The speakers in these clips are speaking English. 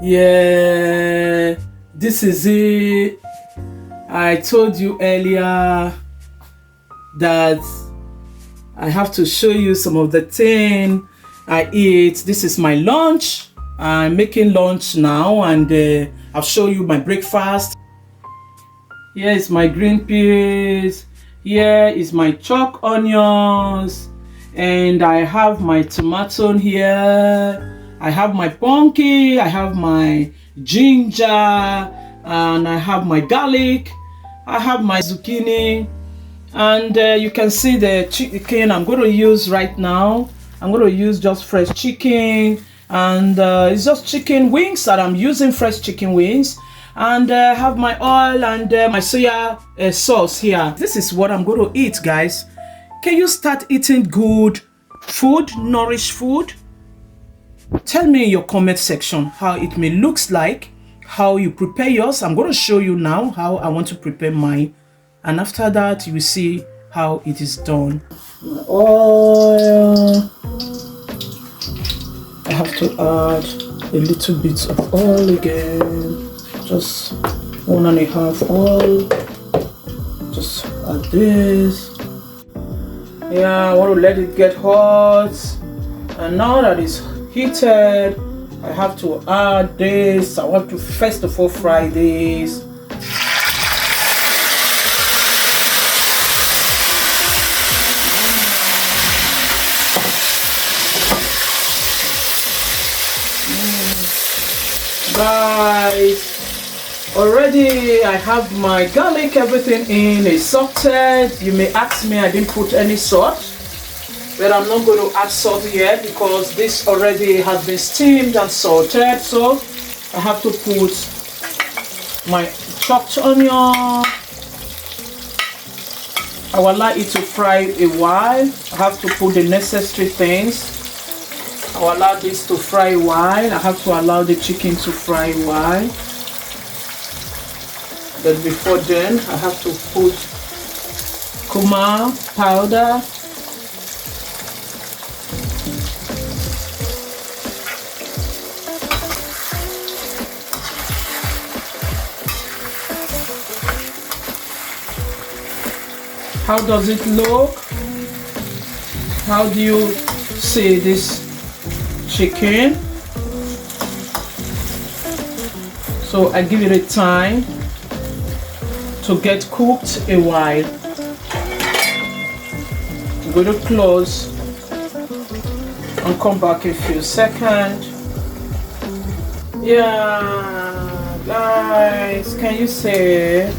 Yeah, this is it. I told you earlier that I have to show you some of the thing I eat. This is my lunch. I'm making lunch now, and I'll show you my breakfast. Here is my green peas. Here is my chopped onions, and I have my tomato here. I have my pumpkin, I have my ginger, and I have my garlic. I have my zucchini, and you can see the chicken I'm going to use right now. I'm going to use just fresh chicken, and it's just chicken wings that I'm using, fresh chicken wings. And I have my oil and my soya sauce here. This is what I'm going to eat, guys. Can you start eating good food, nourished food? Tell me in your comment section how it may looks like, how you prepare yours. I'm going to show you now how I want to prepare mine, and after that you will see how it is done. Oil. I have to add a little bit of oil again, just 1.5 oil. Just add this. Yeah, I want to let it get hot, and now that it's heated, I have to add this. I want to first of all fry this. Guys, already I have my garlic, everything in is sauteed. You may ask me, I didn't put any salt, but I'm not going to add salt yet because this already has been steamed and salted. So I have to put my chopped onion. I will allow it to fry a while. I have to put the necessary things. I will allow this to fry a while. I have to allow the chicken to fry a while. But before then, I have to put cumin powder. How does it look? How do you see this chicken? So I give it a time to get cooked a while. I'm going to close and come back a few seconds. Yeah, guys, can you say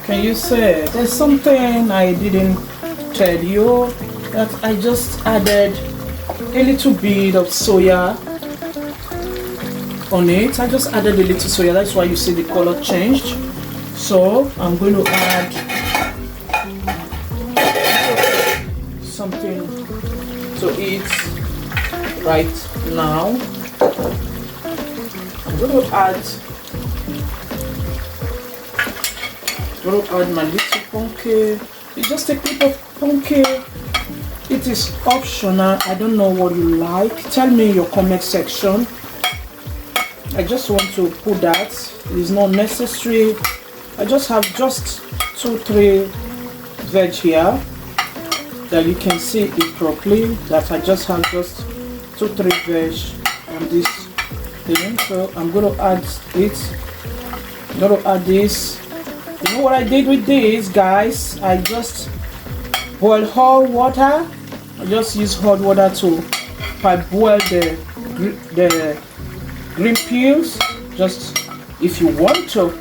there's something I didn't tell you, that I just added a little bit of soya on it. I just added a little soya, that's why you see the color changed. So I'm going to add something to eat right now. I'm going to add my little pumpkin. It's just a clip of pumpkin. It is optional. I don't know what you like. Tell me in your comment section. I just want to put that. It is not necessary. I just have just 2-3 veg here that you can see it properly. That I just have just 2-3 veg on this thing. So I'm going to add it. I'm going to add this. You know what I did with this, guys? I just boil hot water. I just use hot water to boil the green peas. Just if you want to.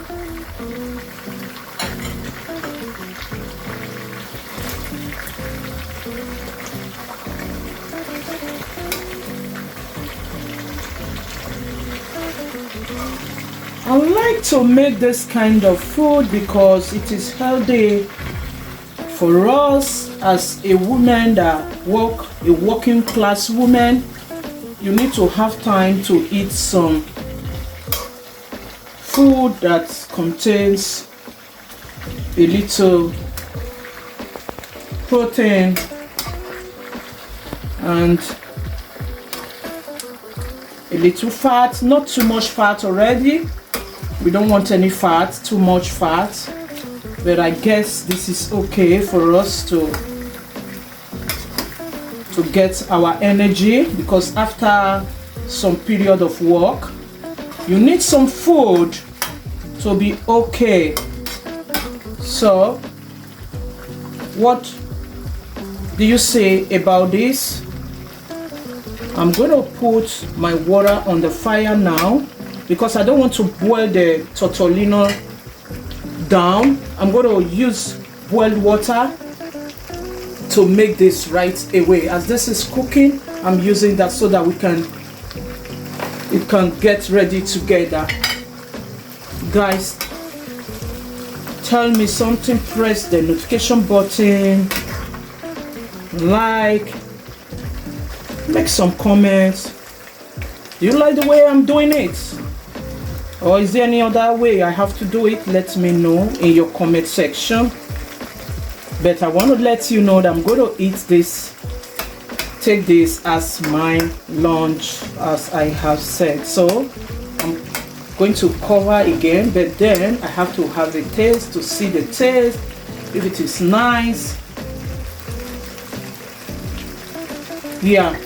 I like to make this kind of food because it is healthy for us as a woman that a working class woman. You need to have time to eat some food that contains a little protein and a little fat, not too much fat already. We don't want any fat, too much fat, but I guess this is okay for us to get our energy, because after some period of work you need some food to be okay. So what do you say about this? I'm going to put my water on the fire now because I don't want to boil the tortellino down. I'm going to use boiled water to make this right away. As this is cooking, I'm using that so that it can get ready together. Guys, tell me something, press the notification button, like, make some comments. Do you like the way I'm doing it? Or is there any other way I have to do it? Let me know in your comment section. But I want to let you know that I'm going to eat this, take this as my lunch, as I have said. So I'm going to cover again, but then I have to have a taste to see the taste, if it is nice. Yeah,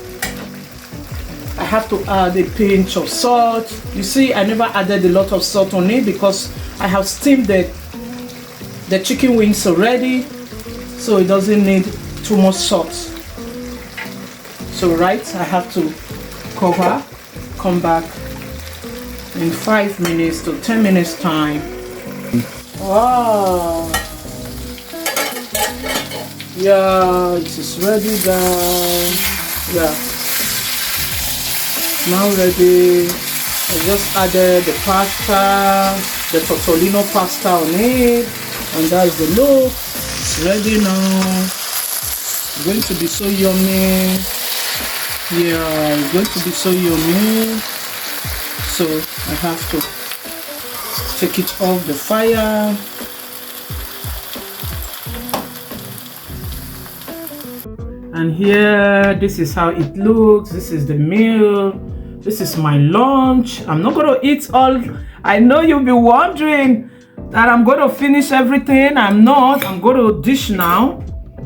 I have to add a pinch of salt. You see, I never added a lot of salt on it because I have steamed the chicken wings already, so it doesn't need too much salt. So right, I have to cover, come back in 5 minutes to 10 minutes time. Wow, yeah, it is ready, guys. Yeah, now ready. I just added the pasta, the tortellino pasta on it, and that's the look. It's ready now. It's going to be so yummy. Yeah, it's going to be so yummy. So I have to take it off the fire. And here, this is how it looks. This is the meal. This is my lunch. I'm not going to eat all. I know you'll be wondering that I'm going to finish everything. I'm not. I'm going to dish now.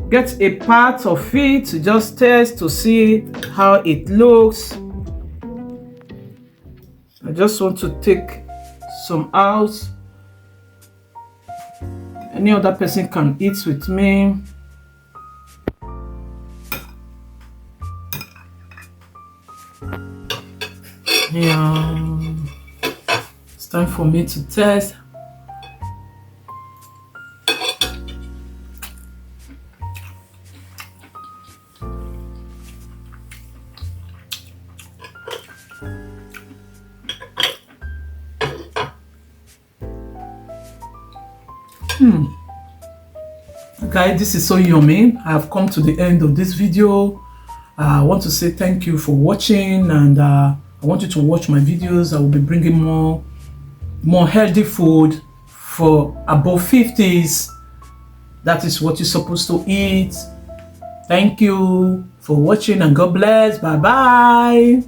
Get a part of it to just taste to see how it looks. I just want to take some out. Any other person can eat with me. Yeah, it's time for me to test. Guys, this is so yummy. I have come to the end of this video. I want to say thank you for watching, and I want you to watch my videos. I will be bringing more healthy food for above 50s. That is what you're supposed to eat. Thank you for watching, and God bless. Bye bye.